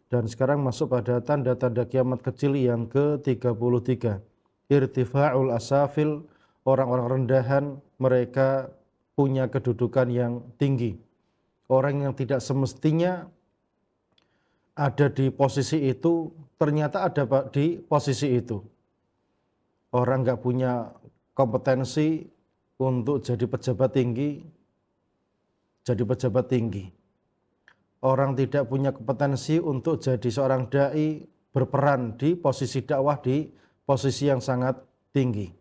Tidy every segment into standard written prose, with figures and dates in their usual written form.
Dan sekarang masuk pada tanda-tanda kiamat kecil yang ke-33. Irtifa'ul asafil, orang-orang rendahan, mereka punya kedudukan yang tinggi. Orang yang tidak semestinya ada di posisi itu, ternyata ada di posisi itu. Orang nggak punya kompetensi untuk jadi pejabat tinggi, jadi pejabat tinggi. Orang tidak punya kompetensi untuk jadi seorang dai, berperan di posisi dakwah, di posisi yang sangat tinggi.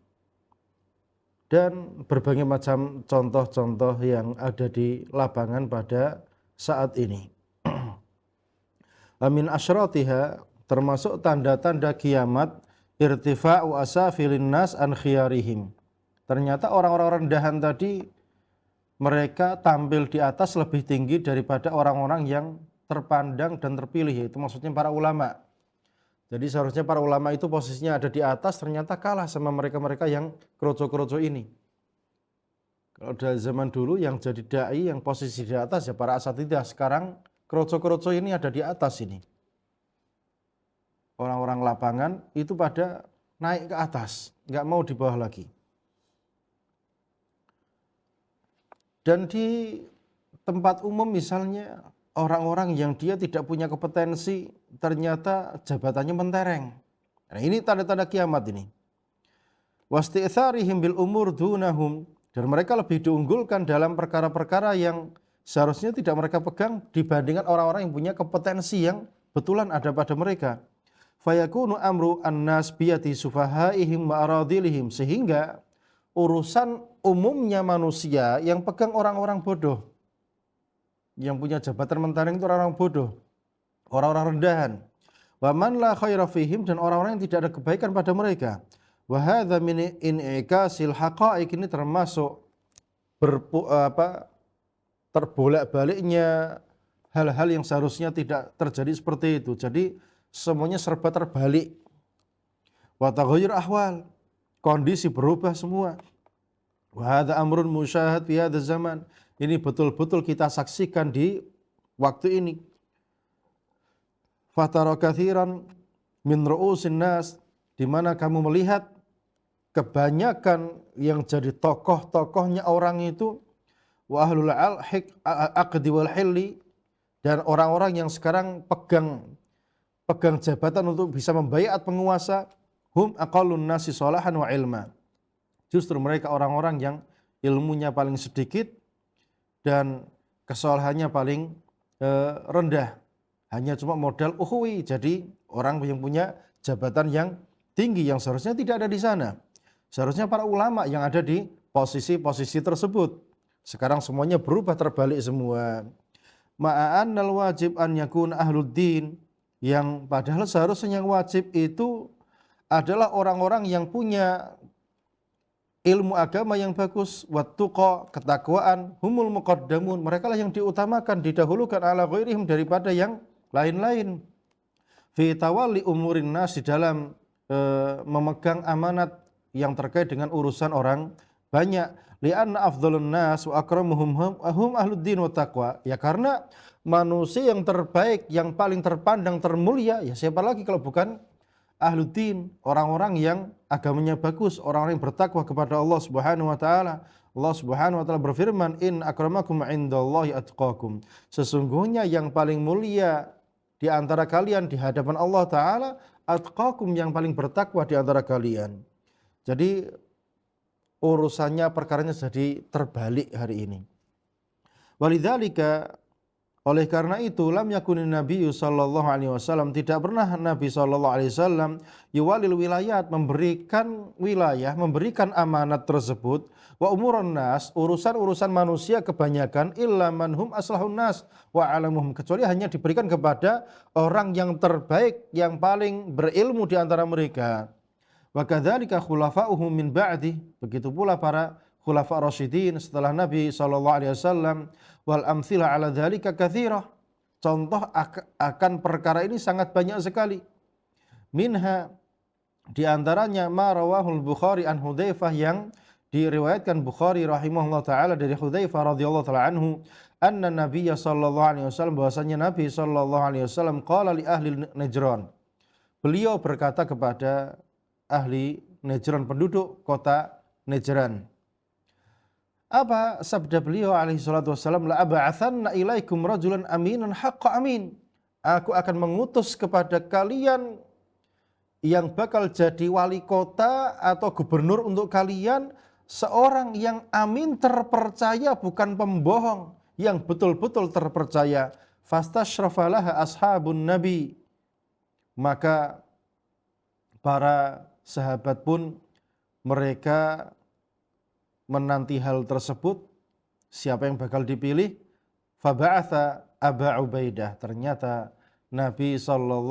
Dan berbagai macam contoh-contoh yang ada di lapangan pada saat ini. Amin asyratiha, termasuk tanda-tanda kiamat, irtifa'u asafilin nas an khiyarihim. Ternyata orang-orang rendahan tadi, mereka tampil di atas lebih tinggi daripada orang-orang yang terpandang dan terpilih, yaitu maksudnya para ulama. Jadi seharusnya para ulama itu posisinya ada di atas, ternyata kalah sama mereka-mereka yang kroco-kroco ini. Kalau dari zaman dulu yang jadi dai, yang posisi di atas ya para asatidzah. Sekarang kroco-kroco ini ada di atas ini. Orang-orang lapangan itu pada naik ke atas, nggak mau di bawah lagi. Dan di tempat umum misalnya, orang-orang yang dia tidak punya kompetensi, ternyata jabatannya mentereng. Nah, ini tanda-tanda kiamat ini. Wasti'tsarihim bil umur dunahum, dan mereka lebih diunggulkan dalam perkara-perkara yang seharusnya tidak mereka pegang dibandingkan orang-orang yang punya kompetensi yang betulan ada pada mereka. Fayakunu amru an-nas biyati sufahaihim wa aradilihim, sehingga urusan umumnya manusia yang pegang orang-orang bodoh. Yang punya jabatan mentereng itu orang-orang bodoh, orang-orang rendahan. Wa man la khaira fihim, dan orang-orang yang tidak ada kebaikan pada mereka. Wa hadza min in'ikasil haqa'iq, ini termasuk terbolak-baliknya hal-hal yang seharusnya tidak terjadi seperti itu. Jadi semuanya serba terbalik. Wa taghayyur ahwal, kondisi berubah semua. Wa hadza amrun musyahad fi hadzal zaman, ini betul-betul kita saksikan di waktu ini. Fatara katsiran min ru'usin nas, di mana kamu melihat kebanyakan yang jadi tokoh-tokohnya orang itu, wa ahlul aqdi wal hilli, dan orang-orang yang sekarang pegang jabatan untuk bisa membaiat penguasa, hum aqallun nasi sholahan wa ilma. Justru mereka orang-orang yang ilmunya paling sedikit dan kesalahannya paling rendah. Hanya cuma modal ukhuwi, jadi orang yang punya jabatan yang tinggi yang seharusnya tidak ada di sana. Seharusnya para ulama yang ada di posisi-posisi tersebut. Sekarang semuanya berubah terbalik semua. Ma'annal wajib an yakun ahluddin, yang padahal seharusnya yang wajib itu adalah orang-orang yang punya ilmu agama yang bagus, wattuqa, ketakwaan, humul muqaddamun, mereka lah yang diutamakan, didahulukan ala ghairihim, daripada yang lain-lain. Fi tawalli umurin nas, di dalam memegang amanat yang terkait dengan urusan orang banyak. Li'anna afdhalun nas wa akramuhum hum ahluddin wa taqwa, ya karena manusia yang terbaik, yang paling terpandang, termulia, ya siapa lagi kalau bukan ahluddin, orang-orang yang agamanya bagus, orang-orang yang bertakwa kepada Allah Subhanahu wa taala. Allah Subhanahu wa taala berfirman, in akramakum indallahi atqakum, sesungguhnya yang paling mulia di antara kalian di hadapan Allah taala, atqakum, yang paling bertakwa di antara kalian. Jadi urusannya, perkaranya jadi terbalik hari ini. Walidzalika, oleh karena itu, lam yakunin Nabi sallallahu alaihi wasallam, tidak pernah Nabi sallallahu alaihi wasallam yuwalil wilayat, memberikan wilayah, memberikan amanat tersebut, wa umurun nas, urusan-urusan manusia kebanyakan, illa manhum aslahun nas wa alamuhum, kecuali hanya diberikan kepada orang yang terbaik, yang paling berilmu di antara mereka. Wa kadzalika khulafa'uhum min ba'di, begitu pula para khulafa rasyidin setelah Nabi sallallahu alaihi wasallam. Wal amtsilah ala dzalika katsirah, contoh akan perkara ini sangat banyak sekali. Minha, di antaranya ma rawahul Bukhari an Hudzaifah, yang diriwayatkan Bukhari rahimahullah taala dari Hudzaifah radhiyallahu taala anhu, anna Nabiyya sallallahu alaihi wasallam, bahwasanya Nabi sallallahu alaihi wasallam qala li ahli Najran. Beliau berkata kepada ahli Najran, penduduk kota Najran. Apa sabda beliau alaihi salatu wasallam? La ab'atsanna ilaikum rajulan aminan haqqa amin. Aku akan mengutus kepada kalian yang bakal jadi wali kota atau gubernur untuk kalian, seorang yang amin, terpercaya, bukan pembohong, yang betul-betul terpercaya. Fastasyrafalaha ashabun nabi. Maka para sahabat pun mereka menanti hal tersebut, siapa yang bakal dipilih. Faba'atha Aba Ubaidah. Ternyata Nabi SAW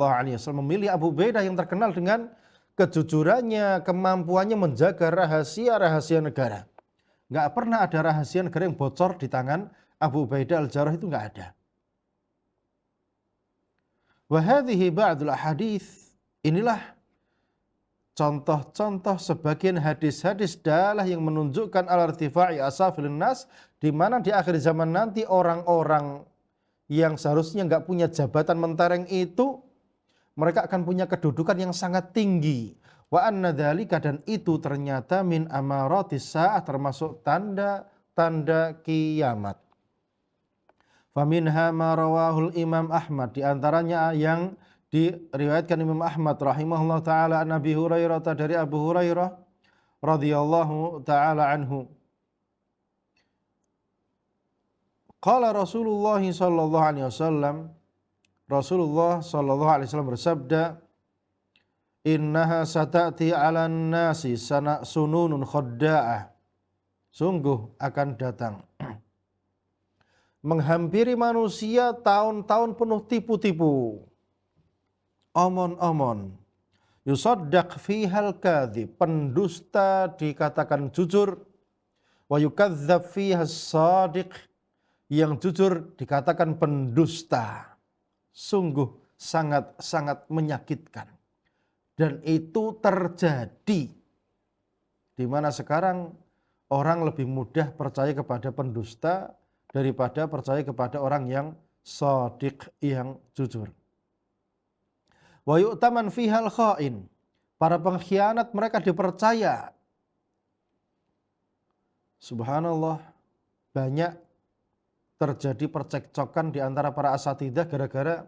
memilih Abu Ubaidah yang terkenal dengan kejujurannya, kemampuannya menjaga rahasia-rahasia negara. Nggak pernah ada rahasia negara yang bocor di tangan Abu Ubaidah al-Jarrah, itu nggak ada. Wa hadhihi ba'dul ahadits. Inilah contoh-contoh sebagian hadis-hadis dalah yang menunjukkan al-irtifa'i asafilin nas, di mana di akhir zaman nanti orang-orang yang seharusnya nggak punya jabatan mentereng itu, mereka akan punya kedudukan yang sangat tinggi. Wa anna dzalika, dan itu ternyata min amaratis sa'ah, termasuk tanda-tanda kiamat. Faminha ma rawahul Imam Ahmad, di antaranya yang diriwayatkan Imam Ahmad rahimahullah taala an Abi Hurairah, dari Abu Hurairah radhiyallahu taala anhu. Qala Rasulullah sallallahu alaihi wasallam, Rasulullah sallallahu alaihi wasallam bersabda, innaha sata'ti 'alan nasi sununun khadda'ah. Sungguh akan datang menghampiri manusia tahun-tahun penuh tipu-tipu, omon-omon. Yusaddaq fihal kadhib, pendusta dikatakan jujur. Wa yukadzdzab fihas shadiq, yang jujur dikatakan pendusta. Sungguh sangat-sangat menyakitkan. Dan itu terjadi, di mana sekarang orang lebih mudah percaya kepada pendusta daripada percaya kepada orang yang shadiq, yang jujur. Wa yu'taman fihal kha'in, para pengkhianat mereka dipercaya. Subhanallah, banyak terjadi percekcokan di antara para asatidzah gara-gara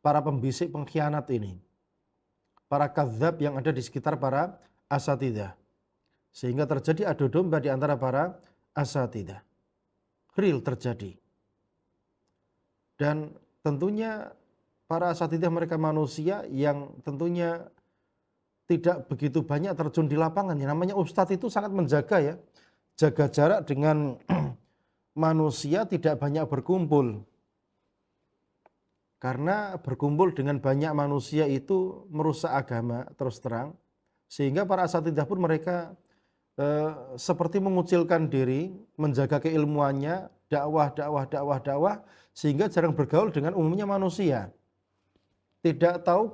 para pembisik pengkhianat ini, para kadzdzab yang ada di sekitar para asatidzah, sehingga terjadi adu domba di antara para asatidzah. Real terjadi. Dan tentunya para asatidzah mereka manusia yang tentunya tidak begitu banyak terjun di lapangan. Yang namanya ustadz itu sangat menjaga, ya, jaga jarak dengan manusia, tidak banyak berkumpul. Karena berkumpul dengan banyak manusia itu merusak agama, terus terang. Sehingga para asatidzah pun mereka seperti mengucilkan diri, menjaga keilmuannya, dakwah, sehingga jarang bergaul dengan umumnya manusia. Tidak tahu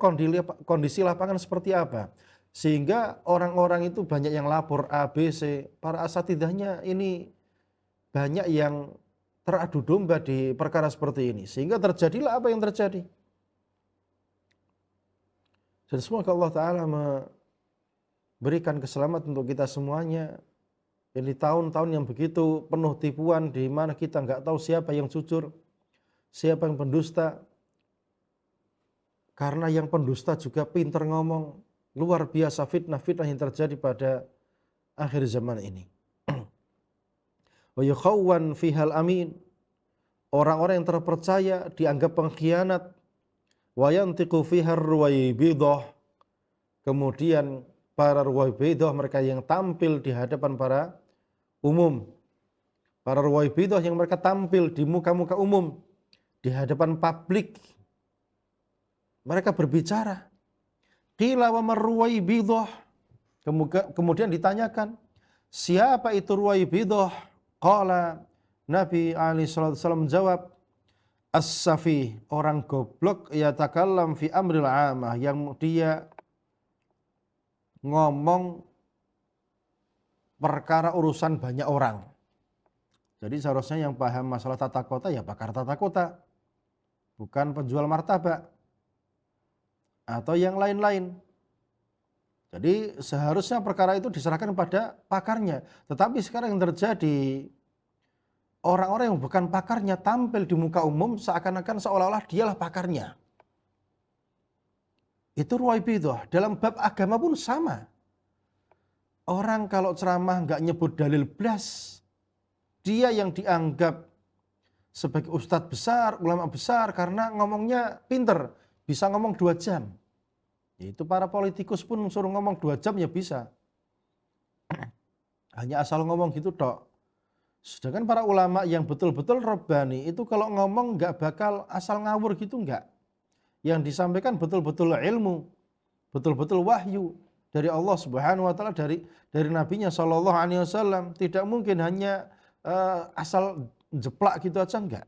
kondisi lapangan seperti apa. Sehingga orang-orang itu banyak yang lapor A, B, C. Para asatidzahnya ini banyak yang teradu domba di perkara seperti ini. Sehingga terjadilah apa yang terjadi. Dan semoga Allah Ta'ala berikan keselamatan untuk kita semuanya. Ini tahun-tahun yang begitu penuh tipuan, di mana kita nggak tahu siapa yang jujur, siapa yang pendusta. Karena yang pendusta juga pintar ngomong. Luar biasa fitnah-fitnah yang terjadi pada akhir zaman ini. Wa yukhawwan fihal amin, orang-orang yang terpercaya dianggap pengkhianat. Wa yantiqu fihar ruwaibidah, kemudian para ruwaibidah, mereka yang tampil di hadapan para umum. Para ruwaibidah yang mereka tampil di muka-muka umum, di hadapan publik. Mereka berbicara. Qila wa marruwaibidah, kemudian ditanyakan, siapa itu ruwaibidah? Qala, Nabi SAW menjawab, as-safi, orang goblok, yatakallam fi amril amah, yang dia ngomong perkara urusan banyak orang. Jadi seharusnya yang paham masalah tata kota ya pakar tata kota, bukan penjual martabak atau yang lain-lain. Jadi seharusnya perkara itu diserahkan pada pakarnya. Tetapi sekarang yang terjadi, orang-orang yang bukan pakarnya tampil di muka umum seakan-akan seolah-olah dialah pakarnya. Itu ruwaibidah. Dalam bab agama pun sama. Orang kalau ceramah nggak nyebut dalil blas, dia yang dianggap sebagai ustadz besar, ulama besar karena ngomongnya pinter, bisa ngomong 2 jam. Itu para politikus pun suruh ngomong 2 jam ya bisa. Hanya asal ngomong gitu tok. Sedangkan para ulama yang betul-betul Rabbani itu kalau ngomong nggak bakal asal ngawur gitu nggak. Yang disampaikan betul-betul ilmu, betul-betul wahyu dari Allah Subhanahu wa taala, dari nabinya sallallahu alaihi wasallam. Tidak mungkin hanya asal jeplak gitu aja enggak.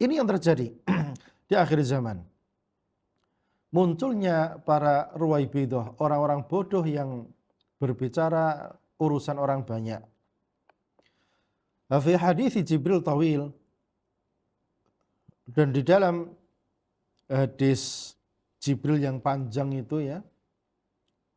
Ini yang terjadi di akhir zaman. Munculnya para ruwaibidah, orang-orang bodoh yang berbicara urusan orang banyak. Fi hadis Jibril tawil, dan di dalam hadis Jibril yang panjang itu ya,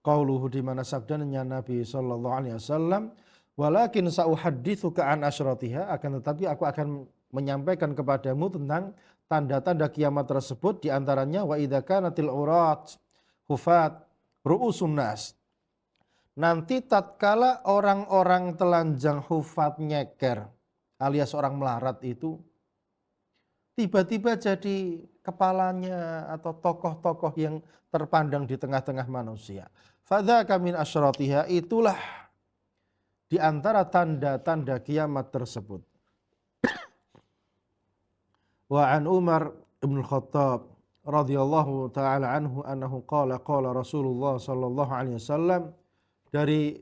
qauluhu, di mana sabdanya Nabi sallallahu alaihi wasallam, walakin sauhadditsuka an asyratiha, akan tetapi aku akan menyampaikan kepadamu tentang tanda-tanda kiamat tersebut, di antaranya wa idza kanatil urat hufat ru'usun nas. Nanti tatkala orang-orang telanjang hufat nyeker alias orang melarat itu tiba-tiba jadi kepalanya atau tokoh-tokoh yang terpandang di tengah-tengah manusia. Fadzaka min asyratiha, itulah di antara tanda-tanda kiamat tersebut. Wa an Umar ibn Khattab radhiyallahu taala anhu annahu qala Rasulullah sallallahu alaihi wasallam, dari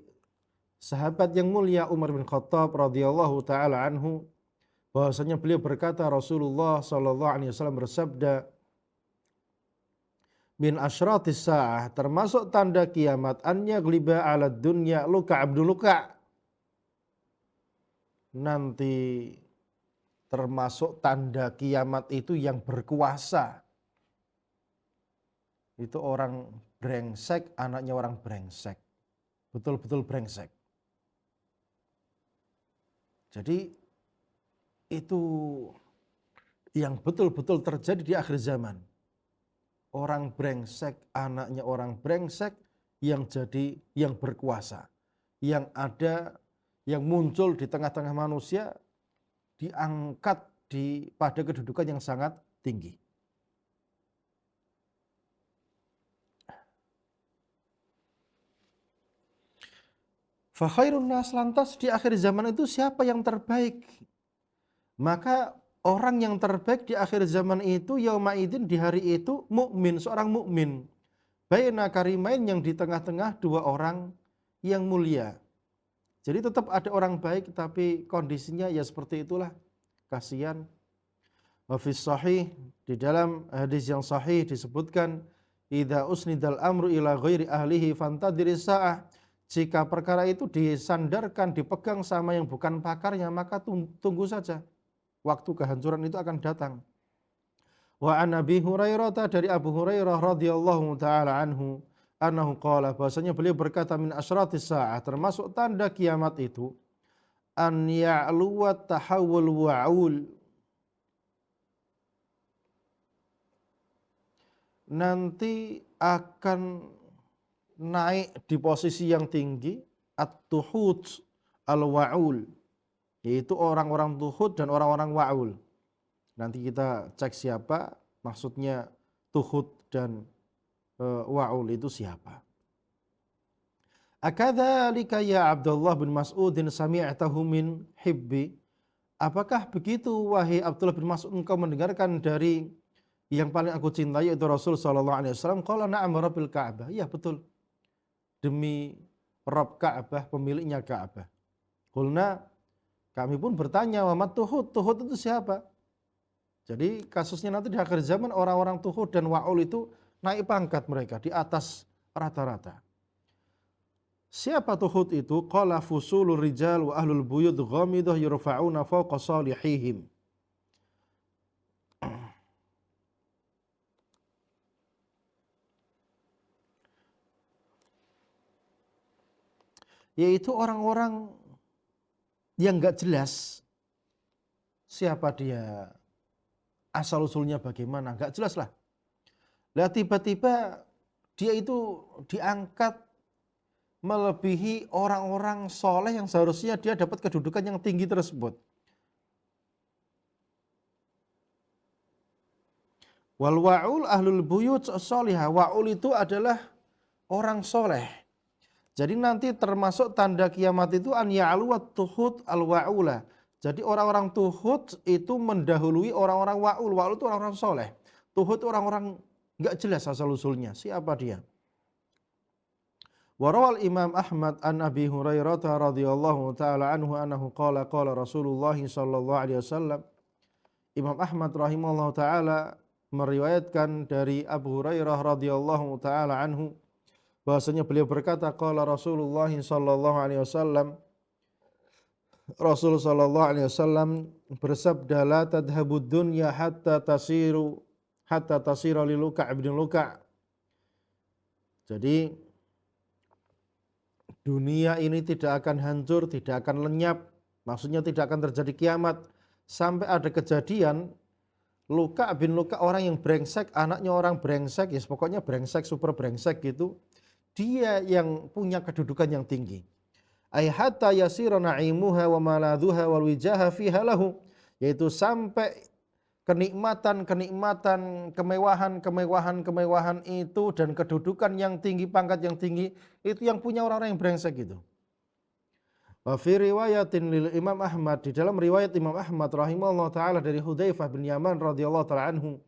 sahabat yang mulia Umar bin Khattab radhiyallahu taala anhu, bahwasanya beliau berkata, Rasulullah sallallahu alaihi wasallam bersabda, min asyratis saah, termasuk tanda kiamat, an yaghliba 'ala dunya luka abduluka. Nanti termasuk tanda kiamat itu yang berkuasa itu orang brengsek, anaknya orang brengsek. Betul-betul brengsek. Jadi itu yang betul-betul terjadi di akhir zaman. Orang brengsek, anaknya orang brengsek yang jadi yang berkuasa. Yang ada, yang muncul di tengah-tengah manusia, diangkat pada kedudukan yang sangat tinggi. Fa khairun nas, lantas di akhir zaman itu siapa yang terbaik? Maka orang yang terbaik di akhir zaman itu yauma idzin, di hari itu, mukmin, seorang mukmin. Baina karimain, yang di tengah-tengah 2 orang yang mulia. Jadi tetap ada orang baik tapi kondisinya ya seperti itulah. Kasihan. Wa fis sahih, di dalam hadis yang sahih disebutkan, idza usnidal amru ila ghairi ahlihi fantadhiris saah. Jika perkara itu disandarkan, dipegang sama yang bukan pakarnya, maka tunggu saja. Waktu kehancuran itu akan datang. Wa an Abi Hurairah, dari Abu Hurairah radhiyallahu taala anhu, annahu qala, bahwasanya beliau berkata, min asyratis saah, termasuk tanda kiamat itu, an ya'luwa tahawul wa'ul, nanti akan naik di posisi yang tinggi, at-tuhud al-wa'ul, yaitu orang-orang tuhud dan orang-orang wa'ul. Nanti kita cek siapa maksudnya tuhud dan wa'ul itu siapa. Akadzalika ya Abdullah bin Mas'udin sami'tahu min hibbi, apakah begitu wahai Abdullah bin Mas'ud, engkau mendengarkan dari yang paling aku cintai, yaitu Rasul sallallahu alaihi wasallam? Qala na'am rabbil Ka'bah, ya betul, demi Rabb Ka'bah, pemiliknya Ka'bah. Qulna, kami pun bertanya, wa mat tuhud, tuhud itu siapa? Jadi kasusnya nanti di akhir zaman orang-orang tuhud dan wa'ul itu naik pangkat mereka di atas rata-rata. Siapa Tuhud itu? Qala fusulur rijal wa ahlul buyut ghamidah yurfa'una fawqa salihihim. Yaitu orang-orang yang enggak jelas siapa dia, asal usulnya bagaimana, enggak jelas lah. Lah tiba-tiba dia itu diangkat melebihi orang-orang soleh yang seharusnya dia dapat kedudukan yang tinggi tersebut. Wal wa'ul ahlul buyut sholihah. Wa'ul itu adalah orang soleh. Jadi nanti termasuk tanda kiamat itu an ya'lu wat tuhud al wa'ula. Jadi orang-orang tuhud itu mendahului orang-orang wa'ul. Wa'ul itu orang-orang soleh. Tuhud orang-orang enggak jelas asal usulnya. Siapa dia? Warawal Imam Ahmad an Abi Hurairah radhiyallahu taala anhu annahu qala qala Rasulullah sallallahu alaihi wasallam. Imam Ahmad rahimahullahu taala meriwayatkan dari Abu Hurairah radhiyallahu taala anhu bahwasanya beliau berkata qala Rasulullah sallallahu alaihi wasallam, Rasul sallallahu alaihi wasallam bersabda la tadhhabud dunya hatta tasira liluka' ibn luka'. Jadi dunia ini tidak akan hancur, tidak akan lenyap, maksudnya tidak akan terjadi kiamat sampai ada kejadian Luka' bin Luka', orang yang brengsek, anaknya orang brengsek, ya pokoknya brengsek, super brengsek gitu, dia yang punya kedudukan yang tinggi. Ay hatta yasira na'imuha wa maladhuha wal wijaha fiha lahu, yaitu sampai kenikmatan, kemewahan itu dan kedudukan yang tinggi, pangkat yang tinggi itu yang punya orang-orang yang brengsek gitu. Wa fi riwayatin lil Imam Ahmad, di dalam riwayat Imam Ahmad rahimahullah taala dari Hudzaifah bin Yaman radhiyallahu taala anhu,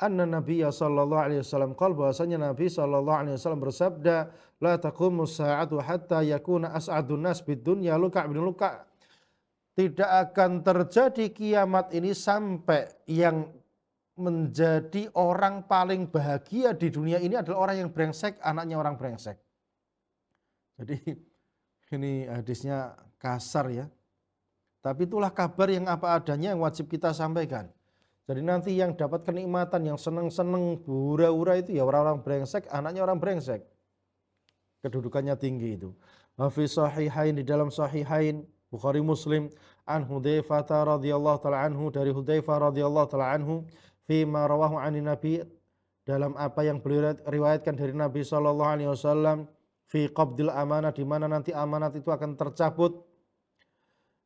anna Nabiyya sallallahu alaihi wasallam qala, bahwasanya Nabi sallallahu alaihi wasallam bersabda, la taqumus sa'atu hatta yakuna as'adun nas bid dunya Luka' bin Luka'. Tidak akan terjadi kiamat ini sampai yang menjadi orang paling bahagia di dunia ini adalah orang yang brengsek, anaknya orang brengsek. Jadi ini hadisnya kasar ya. Tapi itulah kabar yang apa adanya yang wajib kita sampaikan. Jadi nanti yang dapat kenikmatan, yang seneng-seneng, hura-hura itu ya orang-orang brengsek, anaknya orang brengsek. Kedudukannya tinggi itu. Wa fi sahihain, di dalam sahihain Bukhari Muslim, an Hudzaifah radhiyallahu taala anhu, dari Hudzaifah radhiyallahu taala anhu, fi ma rawahu anin Nabi, dalam apa yang beliau riwayatkan dari Nabi sallallahu alaihi wasallam, fi qabdil amanah, di mana nanti amanat itu akan tercabut,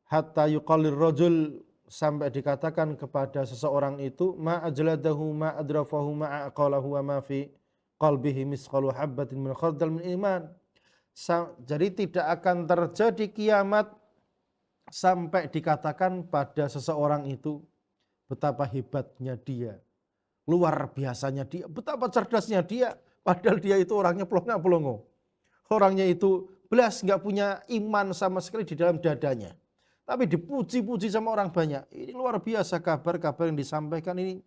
hatta yuqallir rajul, sampai dikatakan kepada seseorang itu, ma ajladahu ma adrafahu ma aqalahu wa ma fi qalbihi misqalu habbatin min khardal min iman. Jadi tidak akan terjadi kiamat sampai dikatakan pada seseorang itu betapa hebatnya dia, luar biasanya dia, betapa cerdasnya dia, padahal dia itu orangnya pelongo-pelongo. Orangnya itu belas nggak punya iman sama sekali di dalam dadanya. Tapi dipuji-puji sama orang banyak. Ini luar biasa kabar-kabar yang disampaikan ini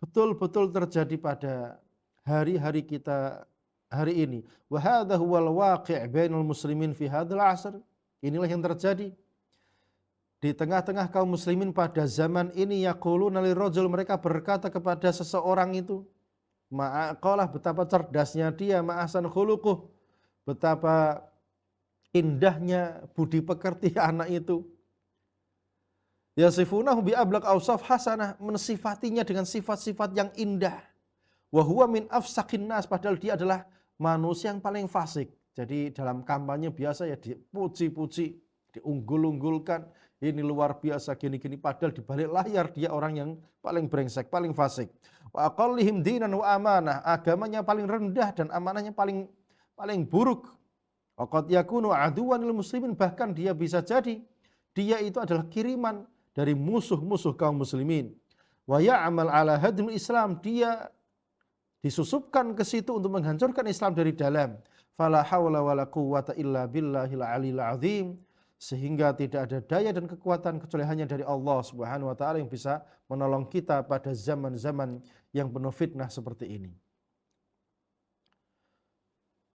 betul-betul terjadi pada hari-hari kita hari ini. Wa hadha huwal waqi' bainal muslimin fi hadzal 'asr. Inilah yang terjadi di tengah-tengah kaum muslimin pada zaman ini. Yaquluna lirajul, mereka berkata kepada seseorang itu, ma'aqalah, betapa cerdasnya dia, ma'asan khuluquh, betapa indahnya budi pekerti anak itu. Yasifunahu bi ablaq awsaf hasanah, mensifatinya dengan sifat-sifat yang indah. Wa huwa min afsaqin nas, padahal dia adalah manusia yang paling fasik. Jadi dalam kampanye biasa ya dipuji-puji, diunggul-unggulkan, ini luar biasa gini-gini, padahal di balik layar dia orang yang paling brengsek, paling fasik. Wa aqallihim dinan wa amanah, agamanya paling rendah dan amanahnya paling buruk. Wa qad yakunu aduwan lil muslimin, bahkan dia bisa jadi dia itu adalah kiriman dari musuh-musuh kaum muslimin. Wa ya'mal ala hadmil Islam, dia disusupkan ke situ untuk menghancurkan Islam dari dalam. Fala haula wala quwwata illa billahil aliyil azim, sehingga tidak ada daya dan kekuatan kecuali hanya dari Allah Subhanahu wa taala yang bisa menolong kita pada zaman-zaman yang penuh fitnah seperti ini.